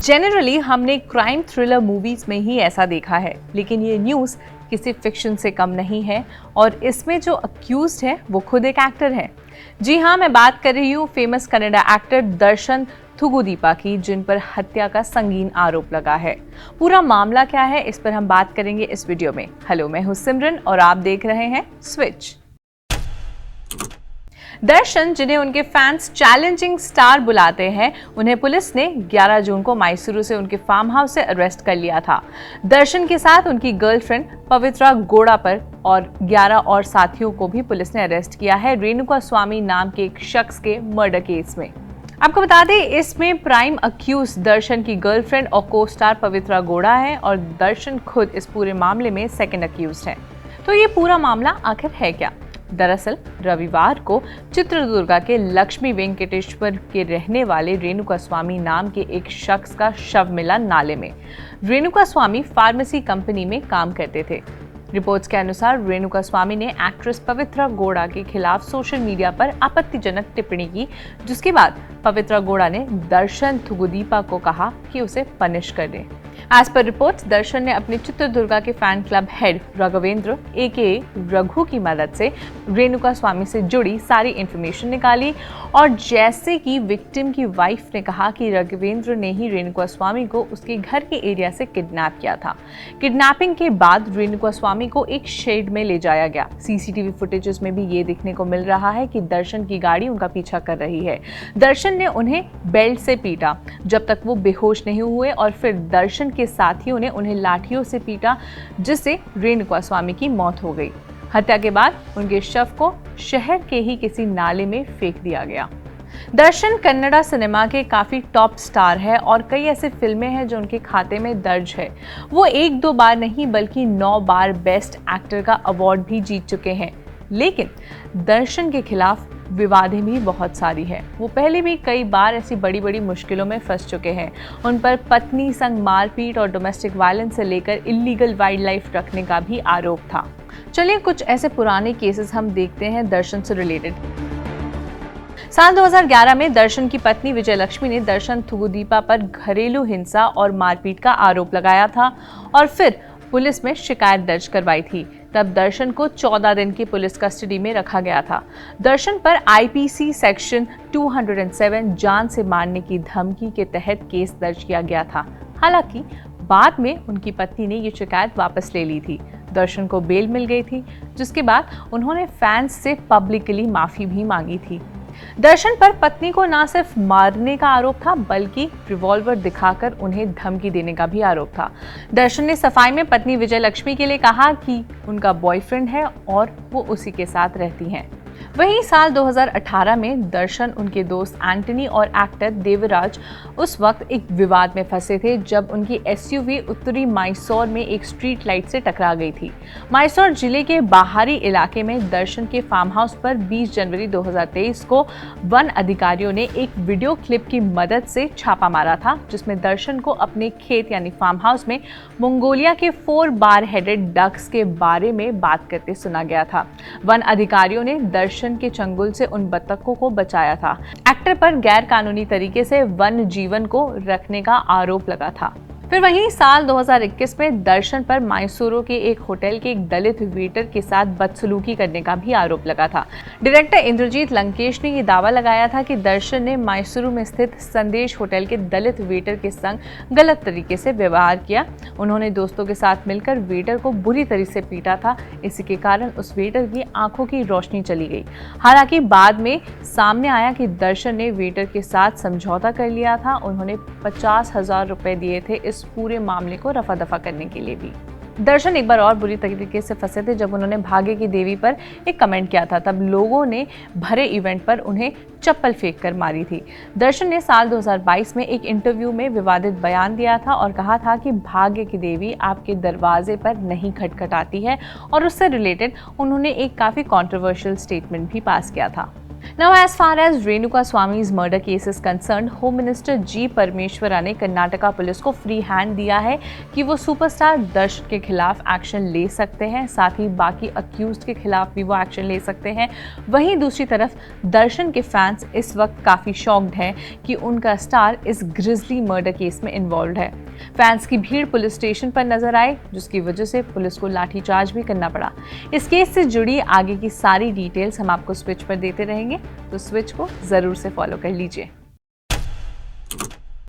Generally हमने crime thriller movies में ही ऐसा देखा है, लेकिन ये न्यूज़ किसी फिक्शन से कम नहीं है और इसमें जो अक्यूज्ड है वो खुद एक एक्टर है। जी हाँ, मैं बात कर रही हूँ फेमस कन्नड़ा एक्टर दर्शन थुगुदीपा की, जिन पर हत्या का संगीन आरोप लगा है। पूरा मामला क्या है, इस पर हम बात करेंगे इस वीडियो में। हेलो, मैं हूँ सिमरन और आप देख रहे हैं स्विच। दर्शन, जिन्हें उनके फैंस चैलेंजिंग स्टार बुलाते हैं, उन्हें पुलिस ने 11 जून को मैसूरू से उनके फार्म हाउस से अरेस्ट कर लिया था। दर्शन के साथ उनकी गर्लफ्रेंड पवित्रा गौड़ा पर और 11 और साथियों को भी पुलिस ने अरेस्ट किया है रेणुका स्वामी नाम के एक शख्स के मर्डर केस में। आपको बता दें, इसमें प्राइम अक्यूज दर्शन की गर्लफ्रेंड और को स्टार पवित्रा गौड़ा है और दर्शन खुद इस पूरे मामले में सेकंड अक्यूज है। तो ये पूरा मामला आखिर है क्या? दरअसल रविवार को चित्रदुर्गा के लक्ष्मी वेंकटेश्वर के रहने वाले रेणुका स्वामी नाम के एक शख्स का शव मिला नाले में। रेणुका स्वामी फार्मेसी कंपनी में काम करते थे। रिपोर्ट्स के अनुसार रेणुका स्वामी ने एक्ट्रेस पवित्रा गौड़ा के खिलाफ सोशल मीडिया पर आपत्तिजनक टिप्पणी की, जिसके बाद पवित्रा गौड़ा ने दर्शन थुगुदीपा को कहा कि उसे पनिश कर दे। एज पर रिपोर्ट्स, दर्शन ने अपने चित्रदुर्गा के fan club head Raghavendra AKA Raghu की मदद से रेणुका स्वामी से जुड़ी सारी इंफॉर्मेशन निकाली और जैसे कि विक्टिम की वाइफ ने कहा कि राघवेंद्र ने ही रेणुका स्वामी को उसके घर के एरिया से किडनैप किया था। किडनैपिंग के बाद रेणुका स्वामी को एक शेड में ले जाया गया। CCTV फुटेजेस में भी ये देखने को मिल रहा है कि दर्शन की गाड़ी उनका पीछा कर रही है। दर्शन ने उन्हें बेल्ट से पीटा जब तक वो बेहोश नहीं हुए और फिर दर्शन के साथियों ने उन्हें लाठियों से पीटा, जिससे रेणुका स्वामी की मौत हो गई। हत्या के बाद उनके शव को शहर के ही किसी नाले में फेंक दिया गया। दर्शन कन्नड़ा सिनेमा के काफ़ी टॉप स्टार है और कई ऐसे फिल्में हैं जो उनके खाते में दर्ज है। वो 1-2 बार नहीं बल्कि 9 बार बेस्ट एक्टर का अवार्ड भी जीत चुके हैं। लेकिन दर्शन के खिलाफ विवादें भी बहुत सारी है। वो पहले भी कई बार ऐसी बड़ी बड़ी मुश्किलों में फंस चुके हैं। उन पर पत्नी संग मारपीट और डोमेस्टिक वायलेंस से लेकर इलीगल वाइल्ड लाइफ रखने का भी आरोप था। चलिए कुछ ऐसे पुराने केसेस हम देखते हैं दर्शन से रिलेटेड। साल 2011 में दर्शन की पत्नी विजयलक्ष्मी ने दर्शन थुगुदीपा पर घरेलू हिंसा और मारपीट का आरोप लगाया था और फिर पुलिस में शिकायत दर्ज करवाई थी। तब दर्शन को 14 दिन की पुलिस कस्टडी में रखा गया था। दर्शन पर IPC सेक्शन 207 जान से मारने की धमकी के तहत केस दर्ज किया गया था। हालांकि बाद में उनकी पत्नी ने ये शिकायत वापस ले ली थी। दर्शन को बेल मिल गई थी, जिसके बाद उन्होंने फैंस से पब्लिकली माफी भी मांगी थी। दर्शन पर पत्नी को न सिर्फ मारने का आरोप था बल्कि रिवॉल्वर दिखाकर उन्हें धमकी देने का भी आरोप था। दर्शन ने सफाई में पत्नी विजयलक्ष्मी के लिए कहा कि उनका बॉयफ्रेंड है और वो उसी के साथ रहती हैं। वहीं साल 2018 में दर्शन, उनके दोस्त एंटनी और एक्टर देवराज उस वक्त एक विवाद में फंसे थे जब उनकी SUV उत्तरी मैसूर में एक स्ट्रीट लाइट से टकरा गई थी। मैसूर जिले के बाहरी इलाके में दर्शन के फार्म हाउस पर 20 जनवरी 2023 को वन अधिकारियों ने एक वीडियो क्लिप की मदद से छापा मारा था, जिसमें दर्शन को अपने खेत यानी फार्म हाउस में मंगोलिया के 4 बार हेडेड डक्स के बारे में बात करते सुना गया था। वन अधिकारियों ने दर्शन के चंगुल से उन बत्तखों को बचाया था। एक्टर पर गैर कानूनी तरीके से वन जीवन को रखने का आरोप लगा था। फिर वहीं साल 2021 में दर्शन पर मैसूरू के एक होटल के एक दलित वेटर के साथ बदसलूकी करने का भी आरोप लगा था। डायरेक्टर इंद्रजीत लंकेश ने ये दावा लगाया था कि दर्शन ने मैसूरू में स्थित संदेश होटल के दलित वेटर के संग गलत तरीके से व्यवहार किया। उन्होंने दोस्तों के साथ मिलकर वेटर को बुरी तरह से पीटा था। इसी के कारण उस वेटर की आंखों की रोशनी चली गई। हालांकि बाद में सामने आया कि दर्शन ने वेटर के साथ समझौता कर लिया था। उन्होंने 50,000 रुपए दिए थे इस पूरे मामले को रफा दफा करने के लिए भी। दर्शन एक बार और बुरी तरीके से फंसे थे जब उन्होंने भाग्य की देवी पर एक कमेंट किया था। तब लोगों ने भरे इवेंट पर उन्हें चप्पल फेंक कर मारी थी। दर्शन ने साल 2022 में एक इंटरव्यू में विवादित बयान दिया था और कहा था कि भाग्य की देवी आपके दरवाजे पर नहीं खटखटाती है और उससे रिलेटेड उन्होंने एक काफ़ी कॉन्ट्रोवर्शियल स्टेटमेंट भी पास किया था। Now, as far as Renuka Swami's murder case is concerned, Home Minister G. परमेश्वरा ने कर्नाटका पुलिस को फ्री हैंड दिया है कि वो सुपरस्टार दर्शन के खिलाफ एक्शन ले सकते हैं, साथ ही बाकी अक्यूज्ड के खिलाफ भी वो एक्शन ले सकते हैं। वहीं दूसरी तरफ दर्शन के फैंस इस वक्त काफ़ी शॉक्ड हैं कि उनका स्टार इस ग्रिजली मर्डर केस में इन्वॉल्व है। फैंस की भीड़ पुलिस स्टेशन पर नजर आई, जिसकी वजह से पुलिस को लाठीचार्ज भी करना पड़ा। इस केस से जुड़ी आगे की सारी डिटेल्स हम आपको स्विच पर देते रहेंगे, तो स्विच को ज़रूर से फॉलो कर लीजिए।